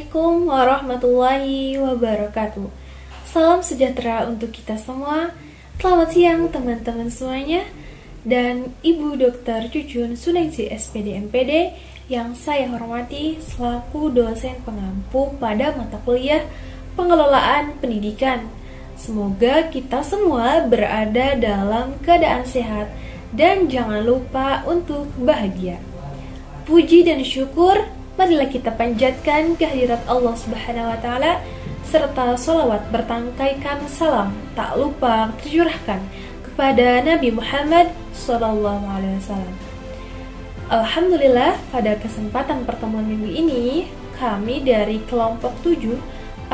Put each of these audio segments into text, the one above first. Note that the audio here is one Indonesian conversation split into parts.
Assalamualaikum warahmatullahi wabarakatuh. Salam sejahtera untuk kita semua. Selamat siang teman-teman semuanya. Dan Ibu Dr. Cucun Sunaisi SPD MPD yang saya hormati selaku dosen pengampu pada mata kuliah Pengelolaan Pendidikan. Semoga kita semua berada dalam keadaan sehat dan jangan lupa untuk bahagia. Puji dan syukur marilah kita panjatkan kehadirat Allah Subhanahu wa Ta'ala, serta sholawat bertangkaikan salam tak lupa tercurahkan kepada Nabi Muhammad SAW. Alhamdulillah, pada kesempatan pertemuan minggu ini kami dari kelompok 7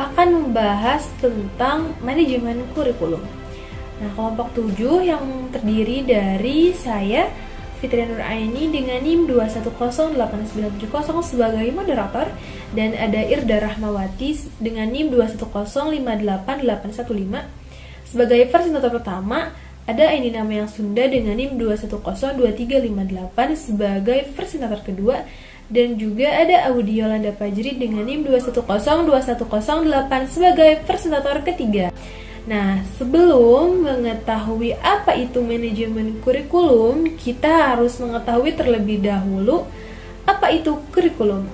akan membahas tentang manajemen kurikulum. Nah, kelompok 7 yang terdiri dari saya, Fitri Nuraini dengan NIM 2108970 sebagai moderator, dan ada Irda Rahmawati dengan NIM 210588815 sebagai presentator pertama. Ada Aini nama yang Sunda dengan NIM 2102358 sebagai presentator kedua, dan juga ada Audio Yolanda Fajri dengan NIM 2102108 sebagai presentator ketiga. Nah, sebelum mengetahui apa itu manajemen kurikulum, kita harus mengetahui terlebih dahulu apa itu kurikulum.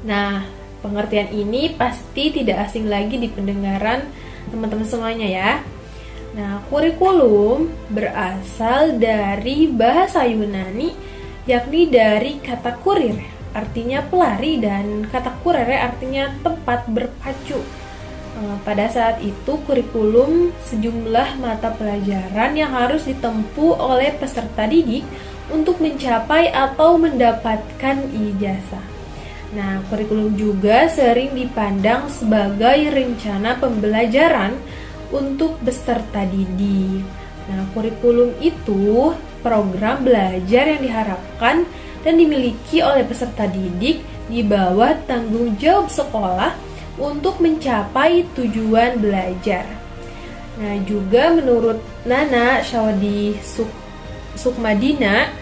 Nah, pengertian ini pasti tidak asing lagi di pendengaran teman-teman semuanya ya. Nah, kurikulum berasal dari bahasa Yunani, yakni dari kata kurir, artinya pelari, dan kata kurere artinya tempat berpacu. Pada saat itu kurikulum sejumlah mata pelajaran yang harus ditempuh oleh peserta didik untuk mencapai atau mendapatkan ijazah. Nah, kurikulum juga sering dipandang sebagai rencana pembelajaran untuk peserta didik. Nah, kurikulum itu program belajar yang diharapkan dan dimiliki oleh peserta didik di bawah tanggung jawab sekolah untuk mencapai tujuan belajar. Nah, juga menurut Nana Syawadi Sukmadinata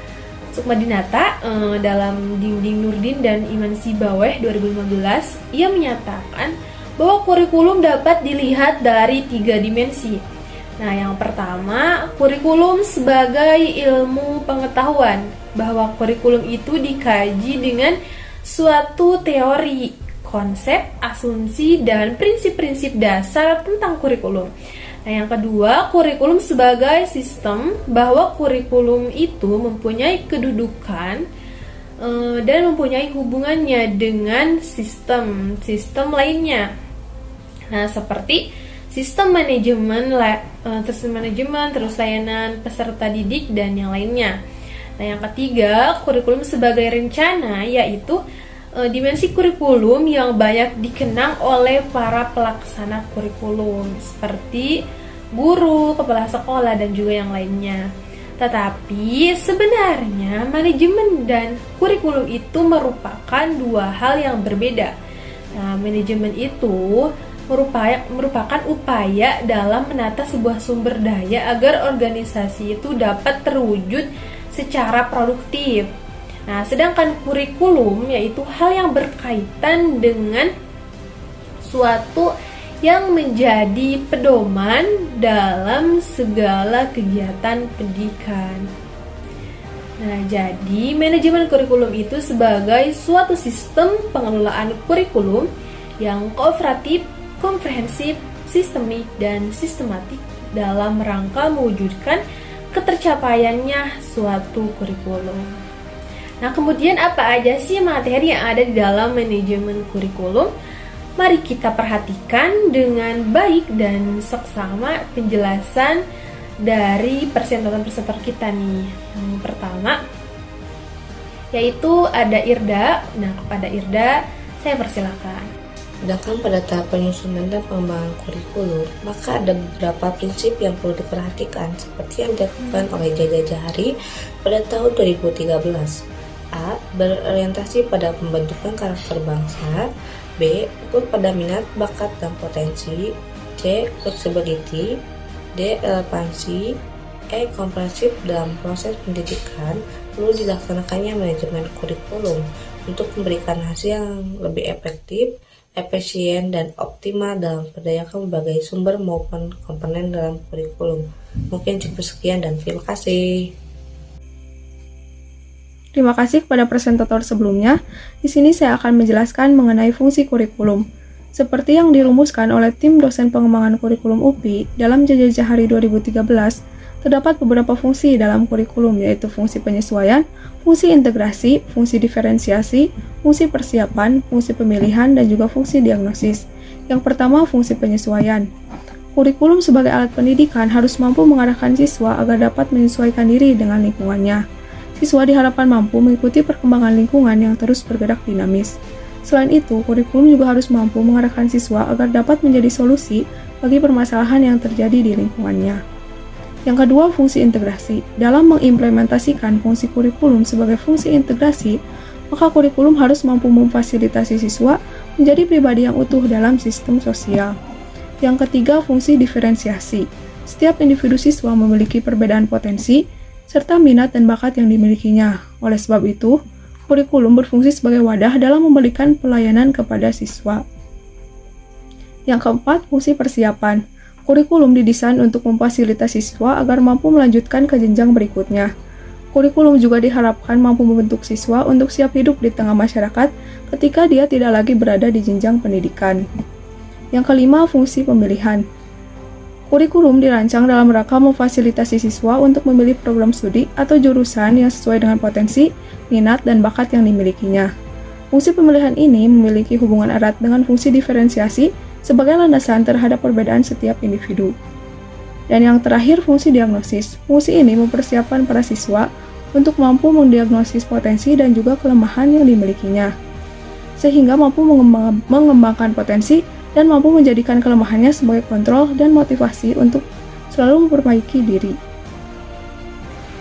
dalam Dinding Nurdin dan Iman Sibaweh 2015, ia menyatakan bahwa kurikulum dapat dilihat dari 3 dimensi. Nah, yang pertama, kurikulum sebagai ilmu pengetahuan, bahwa kurikulum itu dikaji dengan suatu teori, konsep, asumsi, dan prinsip-prinsip dasar tentang kurikulum. Nah, yang kedua, kurikulum sebagai sistem, bahwa kurikulum itu mempunyai kedudukan dan mempunyai hubungannya dengan sistem lainnya. Nah, seperti sistem manajemen, terus layanan peserta didik, dan yang lainnya. Nah, yang ketiga, kurikulum sebagai rencana, yaitu dimensi kurikulum yang banyak dikenang oleh para pelaksana kurikulum seperti guru, kepala sekolah, dan juga yang lainnya. Tetapi sebenarnya manajemen dan kurikulum itu merupakan 2 hal yang berbeda. Nah, manajemen itu merupakan upaya dalam menata sebuah sumber daya agar organisasi itu dapat terwujud secara produktif. Nah, sedangkan kurikulum yaitu hal yang berkaitan dengan suatu yang menjadi pedoman dalam segala kegiatan pendidikan. Nah, jadi manajemen kurikulum itu sebagai suatu sistem pengelolaan kurikulum yang kooperatif, komprehensif, sistemik, dan sistematik dalam rangka mewujudkan ketercapaiannya suatu kurikulum. Nah, kemudian apa aja sih materi yang ada di dalam manajemen kurikulum? Mari kita perhatikan dengan baik dan seksama penjelasan dari presentator kita nih. Yang pertama yaitu ada Irda. Nah, kepada Irda saya persilakan. Sedangkan pada tahap penyusunan dan pengembangan kurikulum, maka ada beberapa prinsip yang perlu diperhatikan seperti yang dilakukan oleh Jaja Jahari pada tahun 2013. A. Berorientasi pada pembentukan karakter bangsa. B. Fokus pada minat, bakat, dan potensi. C. Flexibility. D. Relevansi. E. Komprehensif. Dalam proses pendidikan perlu dilaksanakannya manajemen kurikulum untuk memberikan hasil yang lebih efektif, efisien, dan optimal dalam memperdayakan berbagai sumber maupun komponen dalam kurikulum. Mungkin cukup sekian dan terima kasih. Terima kasih kepada presentator sebelumnya. Di sini saya akan menjelaskan mengenai fungsi kurikulum. Seperti yang dirumuskan oleh tim dosen pengembangan kurikulum UPI dalam Jelajah Hari 2013, terdapat beberapa fungsi dalam kurikulum, yaitu fungsi penyesuaian, fungsi integrasi, fungsi diferensiasi, fungsi persiapan, fungsi pemilihan, dan juga fungsi diagnosis. Yang pertama, fungsi penyesuaian. Kurikulum sebagai alat pendidikan harus mampu mengarahkan siswa agar dapat menyesuaikan diri dengan lingkungannya. Siswa diharapkan mampu mengikuti perkembangan lingkungan yang terus bergerak dinamis. Selain itu, kurikulum juga harus mampu mengarahkan siswa agar dapat menjadi solusi bagi permasalahan yang terjadi di lingkungannya. Yang kedua, fungsi integrasi. Dalam mengimplementasikan fungsi kurikulum sebagai fungsi integrasi, maka kurikulum harus mampu memfasilitasi siswa menjadi pribadi yang utuh dalam sistem sosial. Yang ketiga, fungsi diferensiasi. Setiap individu siswa memiliki perbedaan potensi, serta minat dan bakat yang dimilikinya. Oleh sebab itu, kurikulum berfungsi sebagai wadah dalam memberikan pelayanan kepada siswa. Yang keempat, fungsi persiapan. Kurikulum didesain untuk memfasilitasi siswa agar mampu melanjutkan ke jenjang berikutnya. Kurikulum juga diharapkan mampu membentuk siswa untuk siap hidup di tengah masyarakat ketika dia tidak lagi berada di jenjang pendidikan. Yang kelima, fungsi pemilihan. Kurikulum dirancang dalam rangka memfasilitasi siswa untuk memilih program studi atau jurusan yang sesuai dengan potensi, minat, dan bakat yang dimilikinya. Fungsi pemilihan ini memiliki hubungan erat dengan fungsi diferensiasi sebagai landasan terhadap perbedaan setiap individu. Dan yang terakhir, fungsi diagnosis. Fungsi ini mempersiapkan para siswa untuk mampu mendiagnosis potensi dan juga kelemahan yang dimilikinya, sehingga mampu mengembangkan potensi dan mampu menjadikan kelemahannya sebagai kontrol dan motivasi untuk selalu memperbaiki diri.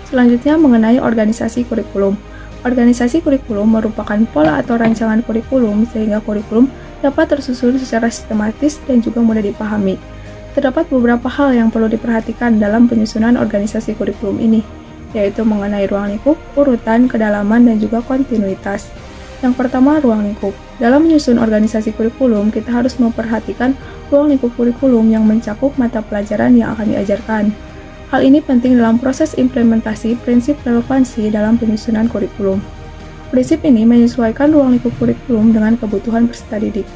Selanjutnya, mengenai organisasi kurikulum. Organisasi kurikulum merupakan pola atau rancangan kurikulum sehingga kurikulum dapat tersusun secara sistematis dan juga mudah dipahami. Terdapat beberapa hal yang perlu diperhatikan dalam penyusunan organisasi kurikulum ini, yaitu mengenai ruang lingkup, urutan, kedalaman, dan juga kontinuitas. Yang pertama, ruang lingkup. Dalam menyusun organisasi kurikulum, kita harus memperhatikan ruang lingkup kurikulum yang mencakup mata pelajaran yang akan diajarkan. Hal ini penting dalam proses implementasi prinsip relevansi dalam penyusunan kurikulum. Prinsip ini menyesuaikan ruang lingkup kurikulum dengan kebutuhan peserta didik.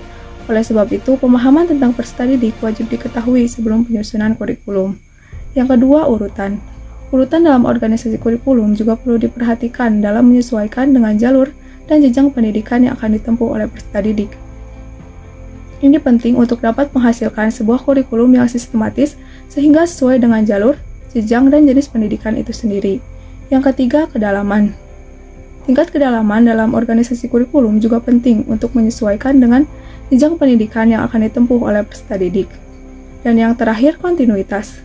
Oleh sebab itu, pemahaman tentang peserta didik wajib diketahui sebelum penyusunan kurikulum. Yang kedua, urutan. Urutan dalam organisasi kurikulum juga perlu diperhatikan dalam menyesuaikan dengan jalur dan jenjang pendidikan yang akan ditempuh oleh peserta didik. Ini penting untuk dapat menghasilkan sebuah kurikulum yang sistematis sehingga sesuai dengan jalur, jenjang, dan jenis pendidikan itu sendiri. Yang ketiga, kedalaman. Tingkat kedalaman dalam organisasi kurikulum juga penting untuk menyesuaikan dengan jenjang pendidikan yang akan ditempuh oleh peserta didik. Dan yang terakhir, kontinuitas.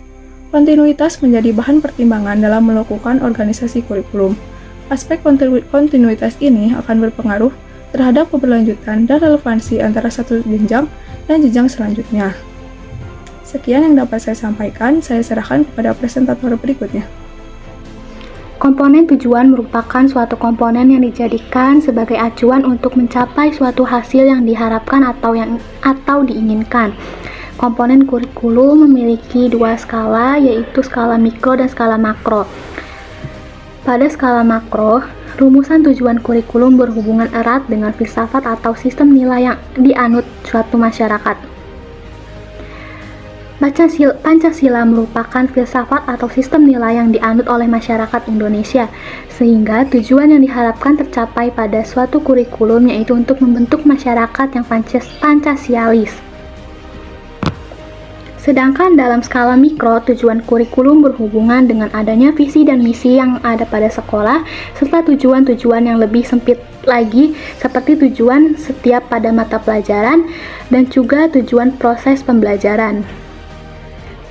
Kontinuitas menjadi bahan pertimbangan dalam melakukan organisasi kurikulum. Aspek kontinuitas ini akan berpengaruh terhadap keberlanjutan dan relevansi antara satu jenjang dan jenjang selanjutnya. Sekian yang dapat saya sampaikan, saya serahkan kepada presentator berikutnya. Komponen tujuan merupakan suatu komponen yang dijadikan sebagai acuan untuk mencapai suatu hasil yang diharapkan atau diinginkan. Komponen kurikulum memiliki dua skala, yaitu skala mikro dan skala makro. Pada skala makro, rumusan tujuan kurikulum berhubungan erat dengan filsafat atau sistem nilai yang dianut suatu masyarakat. Pancasila merupakan filsafat atau sistem nilai yang dianut oleh masyarakat Indonesia, sehingga tujuan yang diharapkan tercapai pada suatu kurikulum yaitu untuk membentuk masyarakat yang Pancasialis. Sedangkan dalam skala mikro, tujuan kurikulum berhubungan dengan adanya visi dan misi yang ada pada sekolah, serta tujuan-tujuan yang lebih sempit lagi, seperti tujuan setiap pada mata pelajaran, dan juga tujuan proses pembelajaran.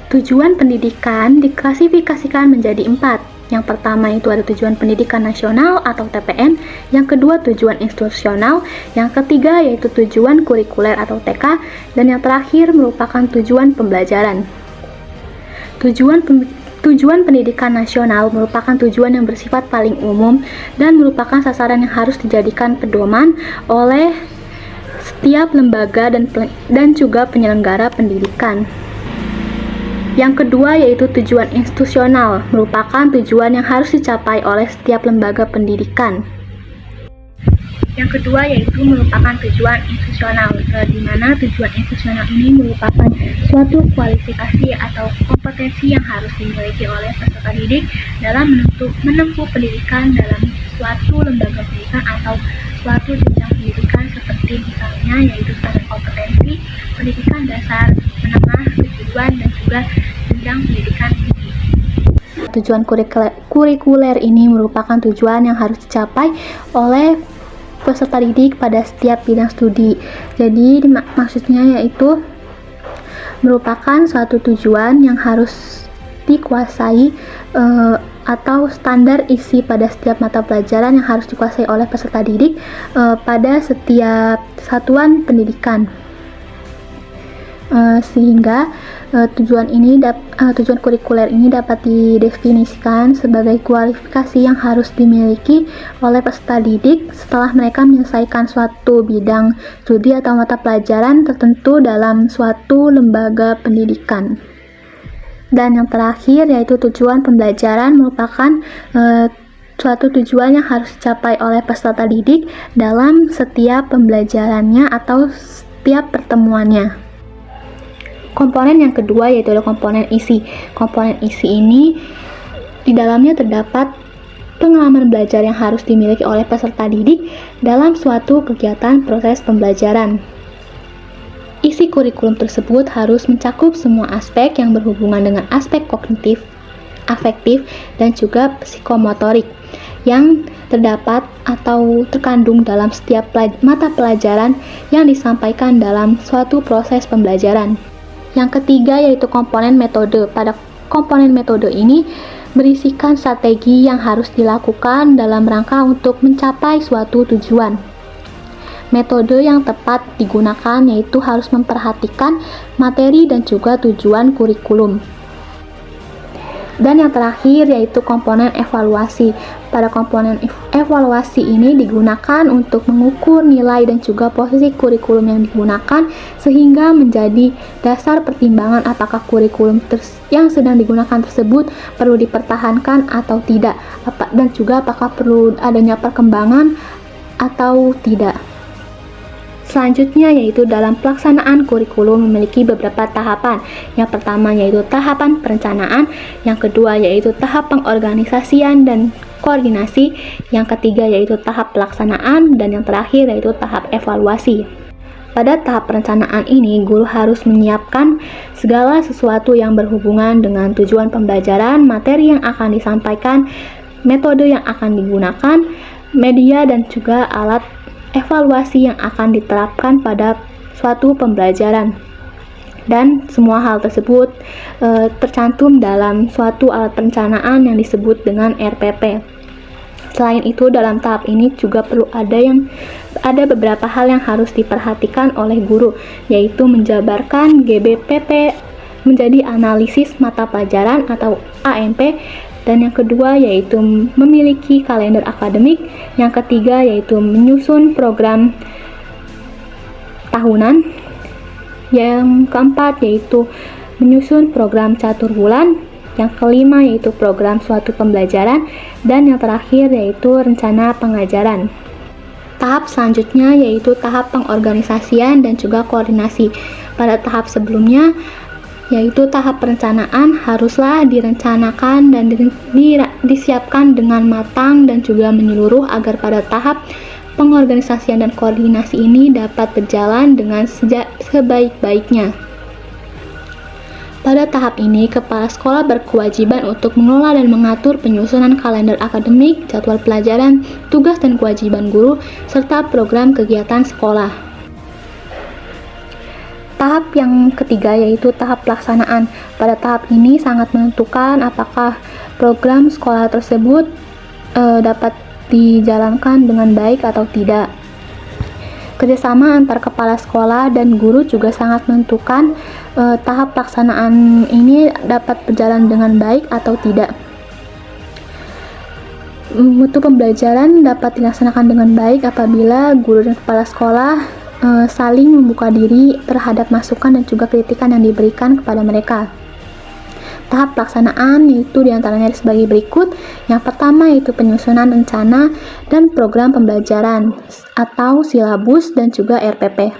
Tujuan pendidikan diklasifikasikan menjadi 4. Yang pertama itu ada tujuan pendidikan nasional atau TPN, yang kedua tujuan institusional, yang ketiga yaitu tujuan kurikuler atau TK, dan yang terakhir merupakan tujuan pembelajaran. Tujuan pendidikan nasional merupakan tujuan yang bersifat paling umum dan merupakan sasaran yang harus dijadikan pedoman oleh setiap lembaga dan juga penyelenggara pendidikan. Yang kedua yaitu tujuan institusional, merupakan tujuan yang harus dicapai oleh setiap lembaga pendidikan. Yang kedua yaitu merupakan tujuan institusional, di mana tujuan institusional ini merupakan suatu kualifikasi atau kompetensi yang harus dimiliki oleh peserta didik dalam menempuh pendidikan dalam suatu lembaga pendidikan atau suatu jenjang pendidikan, seperti misalnya yaitu standar kompetensi, pendidikan dasar, menengah, kejuruan, dan juga jenjang pendidikan tinggi. Tujuan kurikuler ini merupakan tujuan yang harus dicapai oleh peserta didik pada setiap bidang studi. Jadi maksudnya yaitu merupakan suatu tujuan yang harus dikuasai atau standar isi pada setiap mata pelajaran yang harus dikuasai oleh peserta didik pada setiap satuan pendidikan. Sehingga tujuan kurikuler ini dapat didefinisikan sebagai kualifikasi yang harus dimiliki oleh peserta didik setelah mereka menyelesaikan suatu bidang studi atau mata pelajaran tertentu dalam suatu lembaga pendidikan. Dan yang terakhir yaitu tujuan pembelajaran merupakan suatu tujuan yang harus dicapai oleh peserta didik dalam setiap pembelajarannya atau setiap pertemuannya. Komponen yang kedua yaitu komponen isi. Komponen isi ini di dalamnya terdapat pengalaman belajar yang harus dimiliki oleh peserta didik dalam suatu kegiatan proses pembelajaran. Isi kurikulum tersebut harus mencakup semua aspek yang berhubungan dengan aspek kognitif, afektif, dan juga psikomotorik yang terdapat atau terkandung dalam setiap mata pelajaran yang disampaikan dalam suatu proses pembelajaran. Yang ketiga yaitu komponen metode. Pada komponen metode ini berisikan strategi yang harus dilakukan dalam rangka untuk mencapai suatu tujuan. Metode yang tepat digunakan yaitu harus memperhatikan materi dan juga tujuan kurikulum. Dan yang terakhir yaitu komponen evaluasi. Pada komponen evaluasi ini digunakan untuk mengukur nilai dan juga posisi kurikulum yang digunakan sehingga menjadi dasar pertimbangan apakah kurikulum yang sedang digunakan tersebut perlu dipertahankan atau tidak, dan juga apakah perlu adanya perkembangan atau tidak. Selanjutnya yaitu dalam pelaksanaan kurikulum memiliki beberapa tahapan. Yang pertama yaitu tahapan perencanaan, yang kedua yaitu tahap pengorganisasian dan koordinasi, yang ketiga yaitu tahap pelaksanaan, dan yang terakhir yaitu tahap evaluasi. Pada tahap perencanaan ini, guru harus menyiapkan segala sesuatu yang berhubungan dengan tujuan pembelajaran, materi yang akan disampaikan, metode yang akan digunakan, media dan juga alat evaluasi yang akan diterapkan pada suatu pembelajaran. Dan semua hal tersebut tercantum dalam suatu alat perencanaan yang disebut dengan RPP. Selain itu, dalam tahap ini juga perlu ada beberapa hal yang harus diperhatikan oleh guru, yaitu menjabarkan GBPP menjadi analisis mata pelajaran atau AMP, dan yang kedua yaitu memiliki kalender akademik, yang ketiga yaitu menyusun program tahunan, yang keempat yaitu menyusun program catur bulan, yang kelima yaitu program suatu pembelajaran, dan yang terakhir yaitu rencana pengajaran. Tahap selanjutnya yaitu tahap pengorganisasian dan juga koordinasi. Pada tahap sebelumnya yaitu tahap perencanaan haruslah direncanakan dan disiapkan dengan matang dan juga menyeluruh agar pada tahap pengorganisasian dan koordinasi ini dapat berjalan dengan sebaik-baiknya. Pada tahap ini, kepala sekolah berkewajiban untuk mengelola dan mengatur penyusunan kalender akademik, jadwal pelajaran, tugas dan kewajiban guru, serta program kegiatan sekolah. Tahap yang ketiga yaitu tahap pelaksanaan. Pada tahap ini sangat menentukan apakah program sekolah tersebut dapat dijalankan dengan baik atau tidak. Kerjasama antar kepala sekolah dan guru juga sangat menentukan tahap pelaksanaan ini dapat berjalan dengan baik atau tidak. Mutu pembelajaran dapat dilaksanakan dengan baik apabila guru dan kepala sekolah saling membuka diri terhadap masukan dan juga kritikan yang diberikan kepada mereka. Tahap pelaksanaan yaitu diantaranya sebagai berikut. Yang pertama yaitu penyusunan rencana dan program pembelajaran atau silabus dan juga RPP.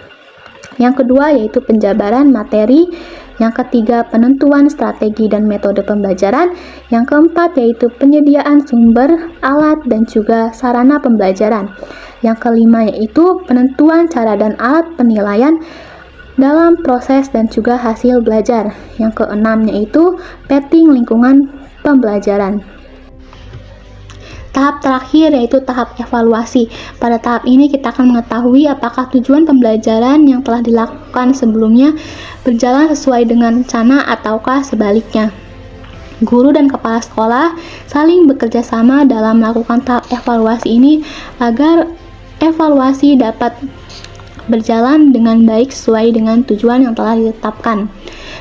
Yang kedua yaitu penjabaran materi. Yang ketiga penentuan strategi dan metode pembelajaran. Yang keempat yaitu penyediaan sumber, alat dan juga sarana pembelajaran. Yang kelima yaitu penentuan cara dan alat penilaian dalam proses dan juga hasil belajar. Yang keenam yaitu petting lingkungan pembelajaran. Tahap terakhir yaitu tahap evaluasi. Pada tahap ini kita akan mengetahui apakah tujuan pembelajaran yang telah dilakukan sebelumnya berjalan sesuai dengan rencana ataukah sebaliknya. Guru dan kepala sekolah saling bekerja sama dalam melakukan tahap evaluasi ini agar evaluasi dapat berjalan dengan baik sesuai dengan tujuan yang telah ditetapkan.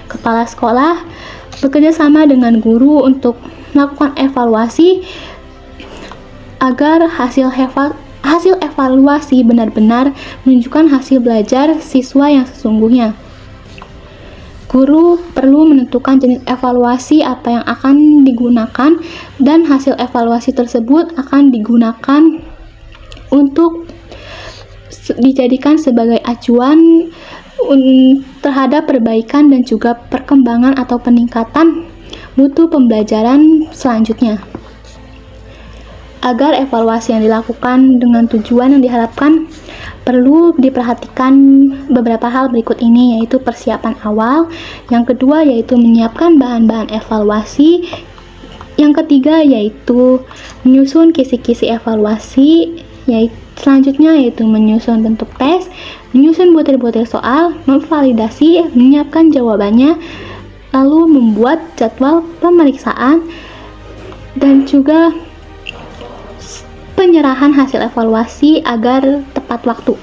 Kepala sekolah bekerja sama dengan guru untuk melakukan evaluasi agar hasil evaluasi benar-benar menunjukkan hasil belajar siswa yang sesungguhnya. Guru perlu menentukan jenis evaluasi apa yang akan digunakan dan hasil evaluasi tersebut akan digunakan untuk dijadikan sebagai acuan terhadap perbaikan dan juga perkembangan atau peningkatan mutu pembelajaran selanjutnya. Agar evaluasi yang dilakukan dengan tujuan yang diharapkan, perlu diperhatikan beberapa hal berikut ini, yaitu persiapan awal. Yang kedua yaitu menyiapkan bahan-bahan evaluasi. Yang ketiga yaitu menyusun kisi-kisi evaluasi. Selanjutnya yaitu menyusun bentuk tes, menyusun butir-butir soal, memvalidasi, menyiapkan jawabannya, lalu membuat jadwal pemeriksaan, dan juga penyerahan hasil evaluasi agar tepat waktu.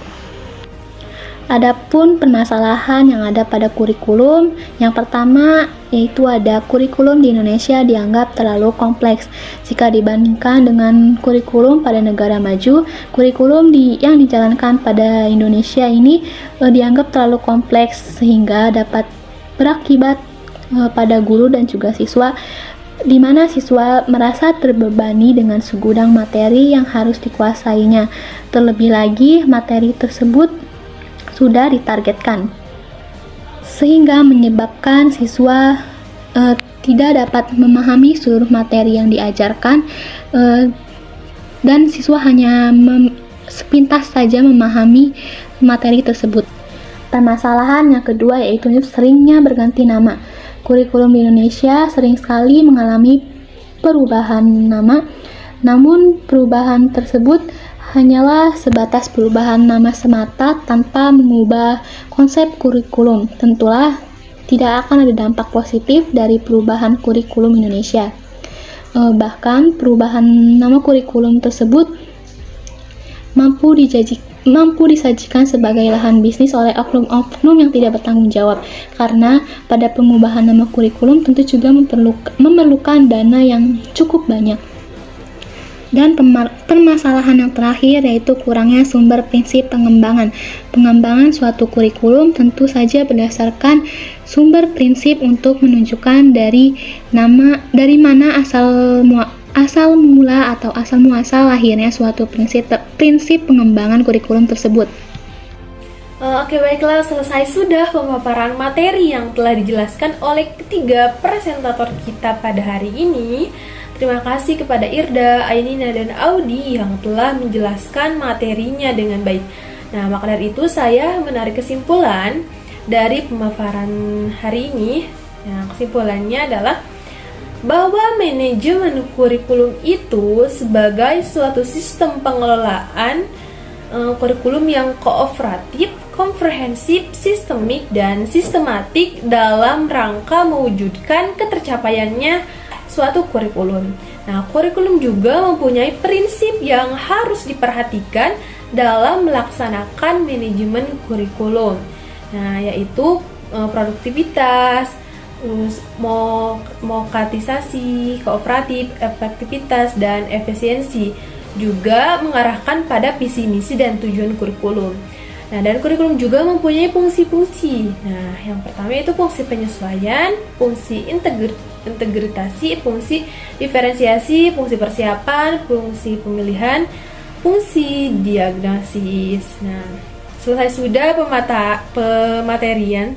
Adapun permasalahan yang ada pada kurikulum, yang pertama yaitu ada kurikulum di Indonesia dianggap terlalu kompleks. Jika dibandingkan dengan kurikulum pada negara maju, kurikulum yang dijalankan pada Indonesia ini dianggap terlalu kompleks sehingga dapat berakibat pada guru dan juga siswa, di mana siswa merasa terbebani dengan segudang materi yang harus dikuasainya. Terlebih lagi, materi tersebut sudah ditargetkan, sehingga menyebabkan siswa tidak dapat memahami seluruh materi yang diajarkan, dan siswa hanya sepintas saja memahami materi tersebut. Permasalahan yang kedua yaitu seringnya berganti nama. Kurikulum di Indonesia sering sekali mengalami perubahan nama, namun perubahan tersebut hanyalah sebatas perubahan nama semata tanpa mengubah konsep kurikulum. Tentulah tidak akan ada dampak positif dari perubahan kurikulum Indonesia. Bahkan perubahan nama kurikulum tersebut mampu disajikan sebagai lahan bisnis oleh oknum-oknum yang tidak bertanggung jawab, karena pada pengubahan nama kurikulum tentu juga memerlukan dana yang cukup banyak. Dan permasalahan yang terakhir yaitu kurangnya sumber prinsip pengembangan. Pengembangan suatu kurikulum tentu saja berdasarkan sumber prinsip untuk menunjukkan dari mana asal mula atau asal muasal lahirnya suatu prinsip pengembangan kurikulum tersebut. Oke, baiklah, selesai sudah pemaparan materi yang telah dijelaskan oleh ketiga presentator kita pada hari ini. Terima kasih kepada Irda, Ainina, dan Audi yang telah menjelaskan materinya dengan baik. Nah, maka dari itu saya menarik kesimpulan dari pemaparan hari ini. Nah, kesimpulannya adalah bahwa manajemen kurikulum itu sebagai suatu sistem pengelolaan kurikulum yang kooperatif, komprehensif, sistemik, dan sistematik dalam rangka mewujudkan ketercapaiannya suatu kurikulum. Nah, kurikulum juga mempunyai prinsip yang harus diperhatikan dalam melaksanakan manajemen kurikulum. Nah, yaitu produktivitas, terus mokatisasi, kooperatif, efektivitas, dan efisiensi. Juga mengarahkan pada visi misi dan tujuan kurikulum. Nah, dan kurikulum juga mempunyai fungsi-fungsi. Nah, yang pertama itu fungsi penyesuaian, fungsi integrasi, fungsi diferensiasi, fungsi persiapan, fungsi pemilihan, fungsi diagnosis. Nah, selesai sudah pematerian.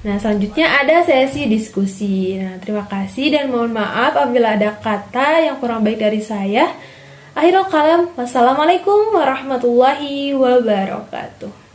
Nah, selanjutnya ada sesi diskusi. Nah, terima kasih dan mohon maaf apabila ada kata yang kurang baik dari saya. Akhirul kalam, wassalamualaikum warahmatullahi wabarakatuh.